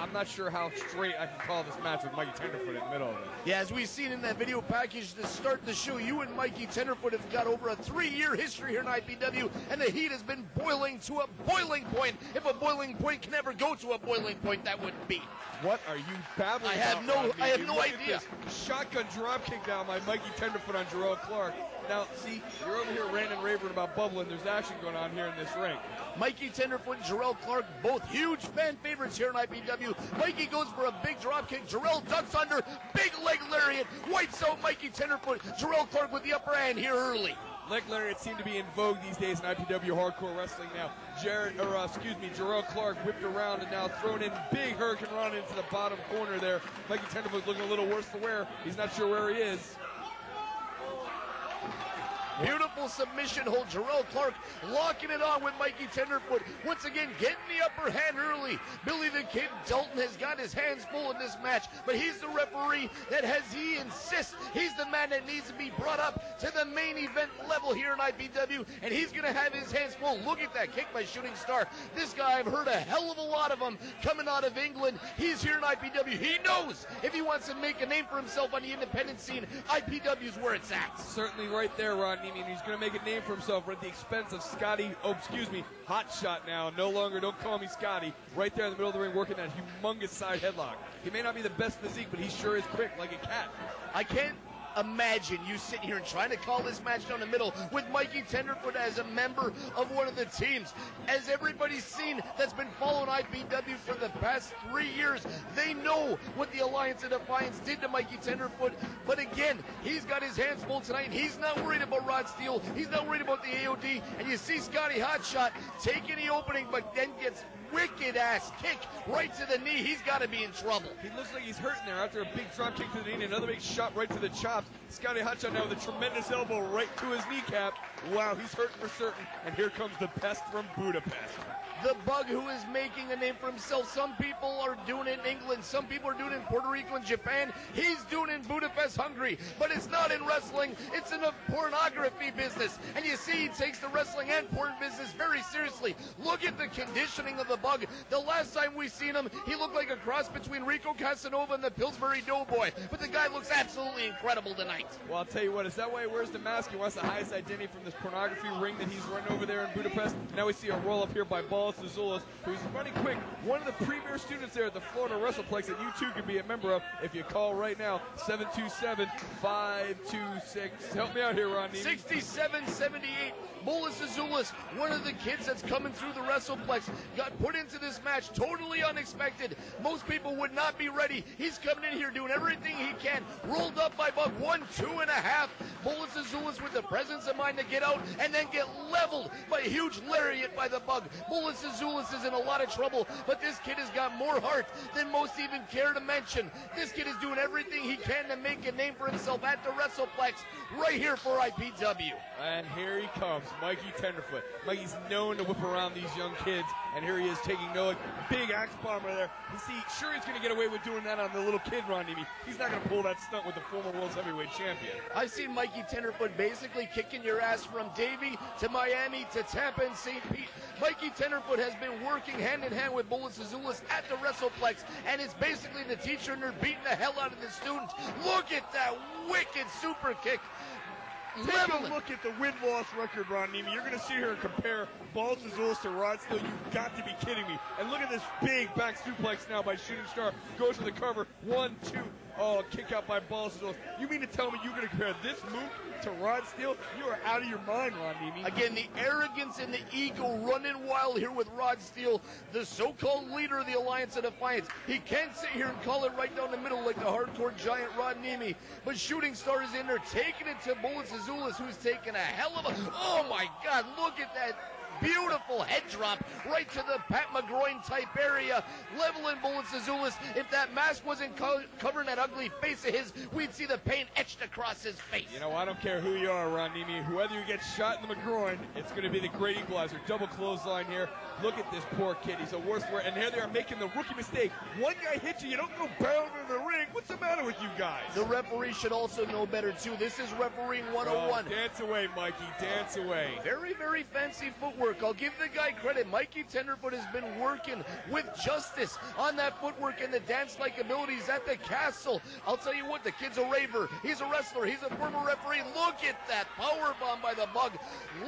I'm not sure how straight I can call this match with Mikey Tenderfoot in the middle of it. Yeah, as we've seen in that video package to start the show, you and Mikey Tenderfoot have got over a 3-year history here in IPW, and the heat has been boiling to a boiling point. If a boiling point can ever go to a boiling point, that would be. What are you babbling I have about? I have no idea. Shotgun drop kick down by Mikey Tenderfoot on Jerelle Clark. Now, see, you're over here ranting and raving about bubbling. There's action going on here in this ring. Mikey Tenderfoot and Jerelle Clark, both huge fan favorites here in IPW. Mikey goes for a big drop kick. Jerelle ducks under, big leg lariat, wipes out Mikey Tenderfoot. Jerelle Clark with the upper hand here early. Leg lariats seem to be in vogue these days in IPW Hardcore Wrestling now. Jerelle Clark whipped around and now thrown in big hurricane run into the bottom corner there. Mikey Tenderfoot looking a little worse for wear. He's not sure where he is. Beautiful submission hold. Jerelle Clark locking it on with Mikey Tenderfoot. Once again, getting the upper hand early. Billy the Kid Dalton has got his hands full in this match, but he's the referee he insists he's the man that needs to be brought up to the main event level here in IPW, and he's going to have his hands full. Look at that kick by Shooting Star. This guy, I've heard a hell of a lot of him coming out of England. He's here in IPW. He knows if he wants to make a name for himself on the independent scene, IPW's where it's at. Certainly right there, Ron. I mean, he's going to make a name for himself at the expense of Hot Shot now. No longer, don't call me Scotty. Right there in the middle of the ring working that humongous side headlock. He may not be the best physique, but he sure is quick like a cat. I can't imagine you sitting here and trying to call this match down the middle with Mikey Tenderfoot as a member of one of the teams. As everybody's seen that's been following IPW for the past 3 years, they know what the Alliance of Defiance did to Mikey Tenderfoot. But again, he's got his hands full tonight. He's not worried about Rod Steele. He's not worried about the AOD. And you see Scotty Hotshot taking the opening, but then gets wicked ass kick right to the knee. He's got to be in trouble. He looks like he's hurting there after a big drop kick to the knee and another big shot right to the chops. Scotty Hotshot now with a tremendous elbow right to his kneecap. Wow, he's hurting for certain. And here comes the pest from Budapest. The Bug, who is making a name for himself. Some people are doing it in England. Some people are doing it in Puerto Rico and Japan. He's doing it in Budapest, Hungary. But it's not in wrestling. It's in the pornography business. And you see he takes the wrestling and porn business very seriously. Look at the conditioning of the Bug. The last time we seen him, he looked like a cross between Rico Casanova and the Pillsbury Doughboy. But the guy looks absolutely incredible tonight. Well, I'll tell you what, is that why he wears the mask? He wants the highest identity from this pornography ring that he's running over there in Budapest. Now we see a roll up here by Balls Azulis, who's running quick. One of the premier students there at the Florida WrestlePlex that you too can be a member of if you call right now, 727-526. Help me out here, Ron. 6778. Bullis Azulis, one of the kids that's coming through the WrestlePlex, got put into this match totally unexpected. Most people would not be ready. He's coming in here doing everything he can. Rolled up by about 1, 2.5. Bullis Azulis with the presence of mind to get out and then get leveled by a huge lariat by the Bug. Bullis Azulis is in a lot of trouble, but this kid has got more heart than most even care to mention. This kid is doing everything he can to make a name for himself at the WrestlePlex right here for IPW. And here he comes, Mikey Tenderfoot. Mikey's known to whip around these young kids, and here he is taking no big axe bomber there. You see, sure he's going to get away with doing that on the little kid, Ron Nemi. He's not going to pull that stunt with the former World's Heavyweight Champion. I've seen Mikey Tenderfoot basically kicking your ass from Davie to Miami to Tampa and St. Pete. Mikey Tenderfoot has been working hand in hand with Bullis Azulis at the WrestlePlex, and is basically the teacher, and they're beating the hell out of the students. Look at that wicked super kick. Take a look at the win-loss record, Ron Nemi. You're going to sit here and compare Balls Azulis to Rod Steele. You've got to be kidding me. And look at this big back suplex now by Shooting Star. Goes for the cover. 1, 2. Oh, kick out by Balls Azulis. You mean to tell me you're going to compare this move to Rod Steele? You are out of your mind, Ron Nemi. Again, the arrogance and the ego running wild here with Rod Steele, the so-called leader of the Alliance of Defiance. He can't sit here and call it right down the middle like the hardcore giant Rod Nemi. But Shooting Star is in there taking it to Bullis Azulis, who's taking a hell of a... Oh, my God, look at that. Beautiful head drop right to the Pat McGroin type area, leveling Bullis Azulis. If that mask wasn't covering that ugly face of his, we'd see the paint etched across his face. You know, I don't care who you are, Ron Nemi. Whether you get shot in the McGroin, it's going to be the great equalizer. Double clothesline here. Look at this poor kid. He's a worst worst. And here they are making the rookie mistake. One guy hits you, you don't go barreling in the ring. What's the matter with you guys? The referee should also know better, too. This is refereeing 101. Dance away, Mikey. Dance away. Very, very fancy footwork. footwork. I'll give the guy credit. Mikey Tenderfoot has been working with justice on that footwork and the dance-like abilities at the castle. I'll tell you what, the kid's a raver. He's a wrestler. He's a former referee. Look at that power bomb by the Bug,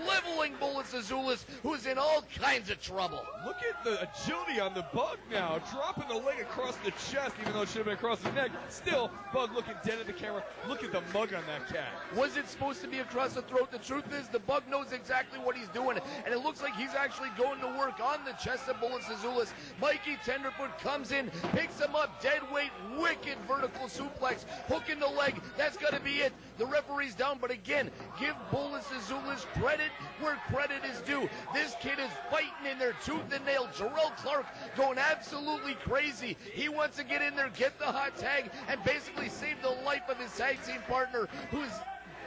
leveling Bullets Azulis, who's in all kinds of trouble. Look at the agility on the Bug now, dropping the leg across the chest, even though it should have been across his neck. Still, Bug looking dead at the camera. Look at the mug on that cat. Was it supposed to be across the throat? The truth is, the Bug knows exactly what he's doing, and it looks like he's actually going to work on the chest of Bullets Azulis. Mikey Tenderfoot comes in, picks him up, dead weight, wicked vertical suplex, hook in the leg. That's got to be it. The referee's down, but again, give Bullets Azulis credit where credit is due. This kid is fighting in there tooth and nail. Jerelle Clark going absolutely crazy. He wants to get in there, get the hot tag, and basically save the life of his tag team partner, who's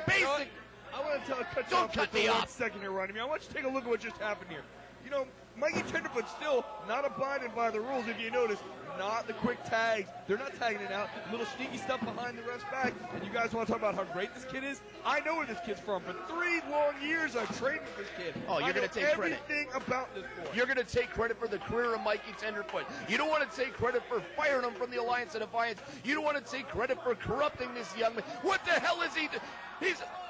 basic. I want to cut you Don't off cut for me 1 off. second here, Ronnie. I want you to take a look at what just happened here. You know, Mikey Tenderfoot's still not abiding by the rules, if you notice. Not the quick tags. They're not tagging it out. Little sneaky stuff behind the ref's back. And you guys want to talk about how great this kid is? I know where this kid's from. For 3 long years, I've trained with this kid. Oh, you're going to take credit. Everything about this boy. You're going to take credit for the career of Mikey Tenderfoot. You don't want to take credit for firing him from the Alliance of Defiance. You don't want to take credit for corrupting this young man. What the hell is he?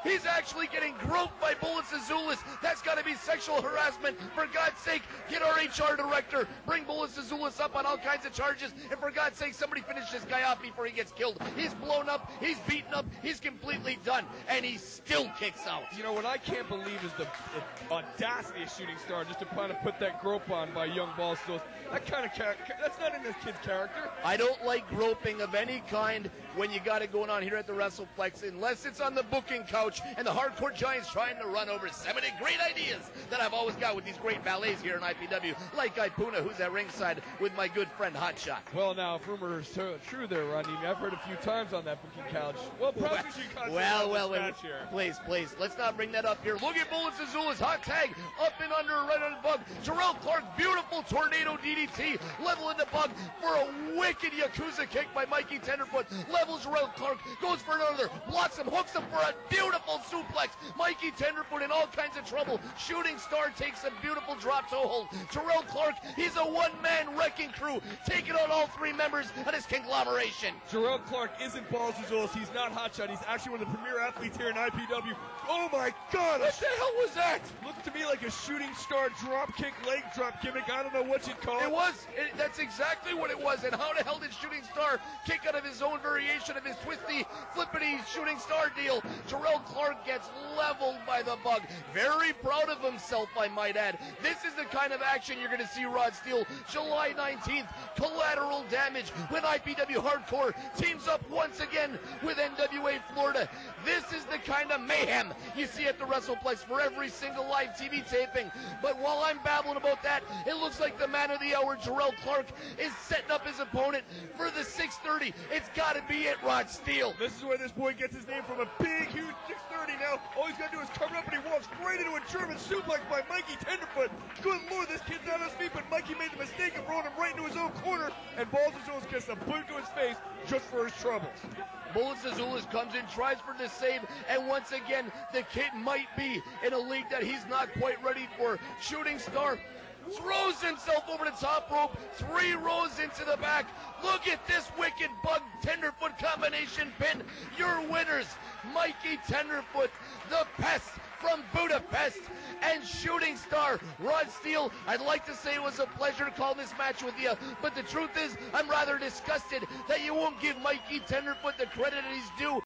He's actually getting groped by Bullets Azulis. That's got to be sexual harassment. For God's sake, get our HR director. Bring Bullets Azulis up on all kinds of charges. And for God's sake, somebody finish this guy off before he gets killed. He's blown up. He's beaten up. He's completely done. And he still kicks out. You know, what I can't believe is the audacity of Shooting Star just to kind of put that grope on by young Ballstills. That kind of character, that's not in this kid's character. I don't like groping of any kind when you got it going on here at the WrestlePlex, unless it's on the booking couch and the Hardcore Giants trying to run over 70 great ideas that I've always got with these great ballets here in IPW, like Ipuna, who's at ringside with my good friend Hotshot. Well, now, if rumor is true there, Rodney, I've heard a few times on that booking couch. Well, perhaps we should concentrate here. Please, let's not bring that up here. Look at Bullets Azulis, hot tag, up and under, right on the Bug. Jerelle Clark, beautiful tornado DDT, leveling the Bug for a wicked Yakuza kick by Mikey Tenderfoot. Levels Jerelle Clark, goes for another, blocks him, hooks him for a beautiful suplex. Mikey Tenderfoot in all kinds of trouble. Shooting Star takes a beautiful drop toe hold. Jerelle Clark, he's a one-man wrecking crew, taking on all 3 members of this conglomeration. Jerelle Clark isn't Balls Azulis. He's not Hotshot. He's actually one of the premier athletes here in IPW. Oh my God! What the hell was that? Looked to me like a Shooting Star drop kick, leg drop gimmick. I don't know what you'd call it. That's exactly what it was. And how the hell did Shooting Star kick out of his own variation of his twisty, flippity Shooting Star deal? Jerelle Clark gets leveled by the Bug. Very proud of himself, I might add. This is the kind of action you're going to see Rod Steele July 19th. Collateral Damage when IPW Hardcore teams up once again with NWA Florida. This is the kind of mayhem you see at the WrestlePlex for every single live TV taping. But while I'm babbling about that, it looks like the man of the hour, Jerelle Clark, is setting up his opponent for the 630. It's got to be it, Rod Steele. This is where this boy gets his name from, a big, huge 630. Now, all he's got to do is cover up, and he walks right into a German suplex by Mikey Tenderfoot. Good Lord, this kid's on his feet, but Mikey made the mistake of throwing him right into his own corner, and Balls Azulis gets a boot to his face just for his troubles. Bullets Azulis comes in, tries for the save, and once again, the kid might be in a league that he's not quite ready for. Shooting Star throws himself over the top rope, 3 rows into the back. Look at this wicked Bug Tenderfoot combination pin. Your winners, Mikey Tenderfoot, the pest from Budapest, and Shooting Star, Rod Steele. I'd like to say it was a pleasure to call this match with you, but the truth is, I'm rather disgusted that you won't give Mikey Tenderfoot the credit that he's due